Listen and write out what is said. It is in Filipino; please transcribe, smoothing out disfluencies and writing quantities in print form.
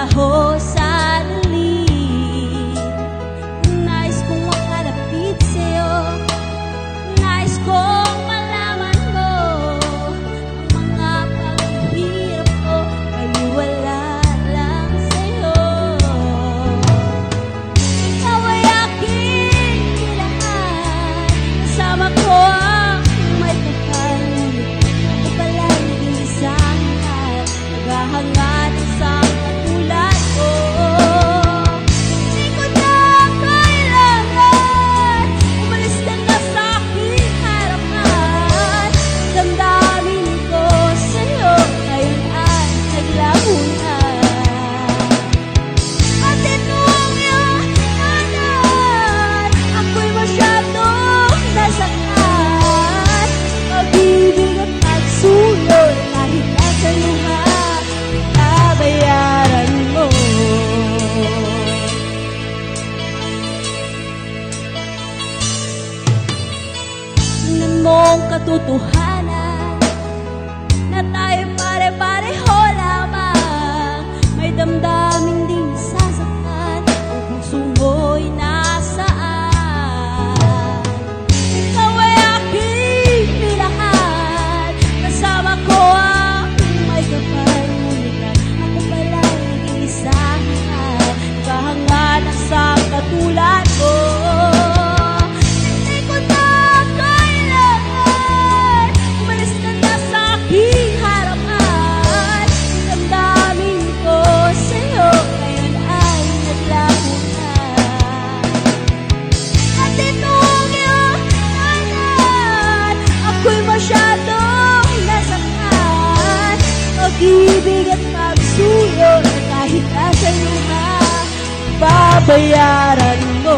trabaho sa dali. Nais kong makalapit sa'yo, nais kong malaman mo ang mga paghihirap ko ay wala lang sa'yo. Ikaw ay aking kailangan, kasama ko ang may kapal. Ako pala'y naging isang lahat, naghahangat sa katulad ko. Di ko na kailangan umalis ka na sa aking harapan. Damdamin ko sa'yo ngayon ay naglaho na. At itong iwanan, ako'y masyadong nasaktan. Pag-ibig at pagsulong kahit nasa luha, babayaran mo. Tingnan mo ang katotohanan na tayo pare-pareho lamang. May damdamin din sasaktan, ang puso mo'y nasaan. Ikaw ay aking kailangan, kasama ko ang may kapal. Ngunit ako pala'y naging isang kahanganan sa katulad ko. Hindi ko na kailangan umalis ka na sa aking harapan. Damdamin ko sa'yo ngayon ay naglaho na. At itong iwanan, ako'y masyadong nasaktan. Pag-ibig at pagsulong na kahit nasa luha, babayaran mo.